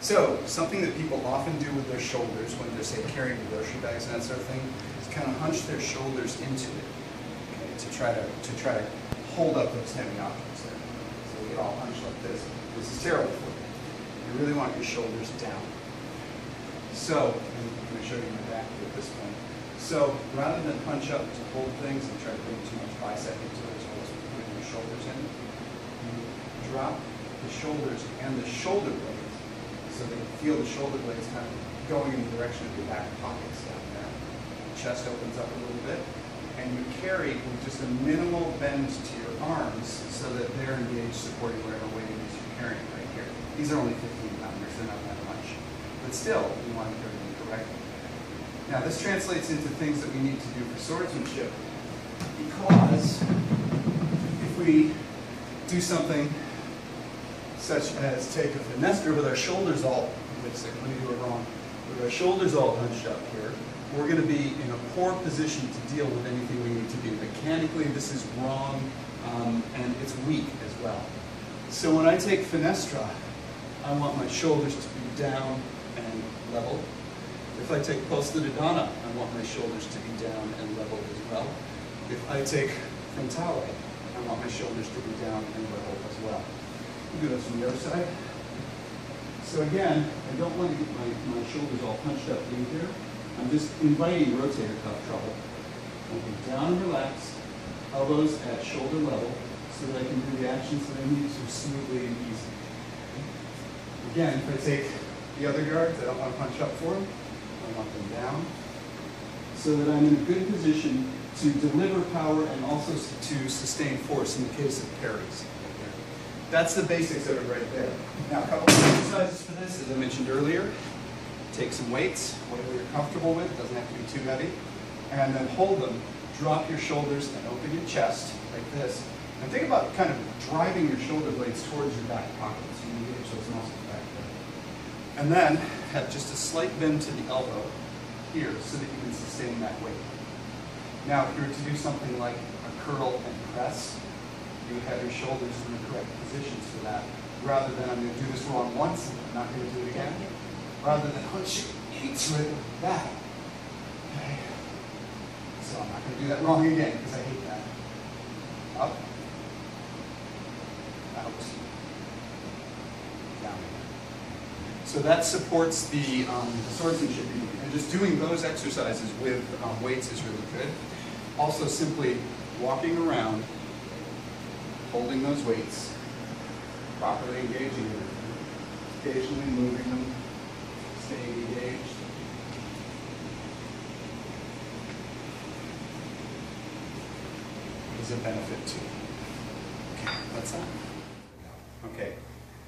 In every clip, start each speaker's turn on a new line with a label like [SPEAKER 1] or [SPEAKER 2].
[SPEAKER 1] So, something that people often do with their shoulders when they're, say, carrying grocery bags and that sort of thing, is kind of hunch their shoulders into it, okay, to try to hold up those heavy objects there. So we get all hunched like this. This is terrible for you. You really want your shoulders down. So, I'm going to show you my back at this point. So, rather than hunch up to hold things and try to bring too much bicep into it, as well as putting your shoulders in, you drop the shoulders and the shoulder blades, so that you feel the shoulder blades kind of going in the direction of your back pockets down there. The chest opens up a little bit, and you carry with just a minimal bend to your arms so that they're engaged supporting whatever weight it is you're carrying right here. These are only 15-pounders, they're not that much. But still, we want to carry them correctly. Now, this translates into things that we need to do for swordsmanship, because if we do something such as take a fenestra with our shoulders all, wait a second, let me do it wrong, with our shoulders all hunched up here, we're going to be in a poor position to deal with anything we need to do. Mechanically, this is wrong, and it's weak as well. So when I take fenestra, I want my shoulders to be down and level. If I take posta di donna, I want my shoulders to be down and level as well. If I take frontale, I want my shoulders to be down and level as well. We'll do this from the other side. So again, I don't want to get my shoulders all hunched up in here. I'm just inviting rotator cuff trouble. I'll be down and relaxed, elbows at shoulder level, so that I can do the actions that I need to smoothly and easily. Again, if I take the other guards, I don't want to punch up for them. I want them down, so that I'm in a good position to deliver power and also to sustain force in the case of parries. That's the basics of it right there. Now, a couple of exercises for this, as I mentioned earlier. Take some weights, whatever you're comfortable with, it doesn't have to be too heavy, and then hold them, drop your shoulders and open your chest like this. And think about kind of driving your shoulder blades towards your back pocket so you can get those muscles back there. And then have just a slight bend to the elbow here so that you can sustain that weight. Now, if you were to do something like a curl and press, you would have your shoulders in the correct positions for that, rather than I'm going to do this wrong once and I'm not going to do it again, rather than hunch into it like that. Okay. So I'm not going to do that wrong again because I hate that. Up, out, down. So that supports the swordsmanship unit. And just doing those exercises with weights is really good. Also simply walking around, holding those weights, properly engaging them, occasionally moving them, staying engaged. Is a benefit too. Okay, that's that. Okay,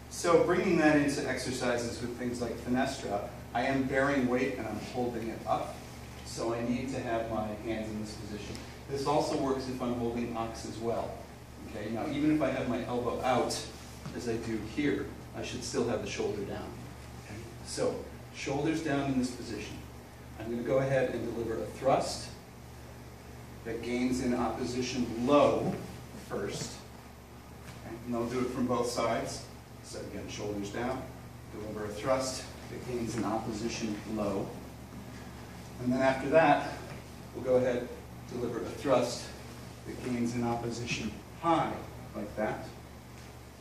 [SPEAKER 1] so bringing that into exercises with things like fenestra, I am bearing weight and I'm holding it up, so I need to have my hands in this position. This also works if I'm holding ox as well. Okay, now even if I have my elbow out, as I do here, I should still have the shoulder down. Okay? So, shoulders down in this position. I'm going to go ahead and deliver a thrust that gains in opposition low first. Okay? And I'll do it from both sides. So again, shoulders down, deliver a thrust that gains in opposition low. And then after that, we'll go ahead and deliver a thrust that gains in opposition high, like that.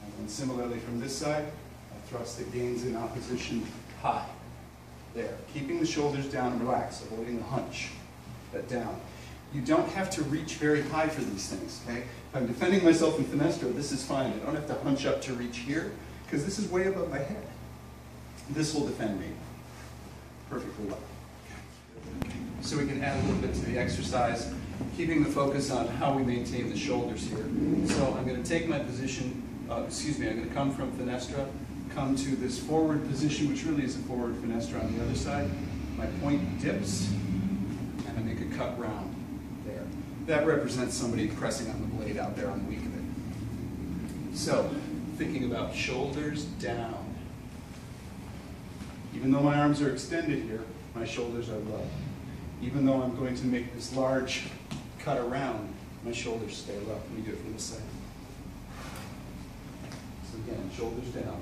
[SPEAKER 1] And then similarly from this side, a thrust that gains in opposition high. There. Keeping the shoulders down and relaxed, avoiding the hunch, but down. You don't have to reach very high for these things, okay? If I'm defending myself in fenestra, this is fine. I don't have to hunch up to reach here, because this is way above my head. This will defend me perfectly well. Okay. So we can add a little bit to the exercise, keeping the focus on how we maintain the shoulders here. So I'm going to take my position, I'm going to come from fenestra, come to this forward position, which really is a forward fenestra on the other side. My point dips, and I make a cut round there. That represents somebody pressing on the blade out there on the weak of it. So, thinking about shoulders down. Even though my arms are extended here, my shoulders are low. Even though I'm going to make this large cut around, my shoulders stay low. Let me do it from this side. So again, shoulders down.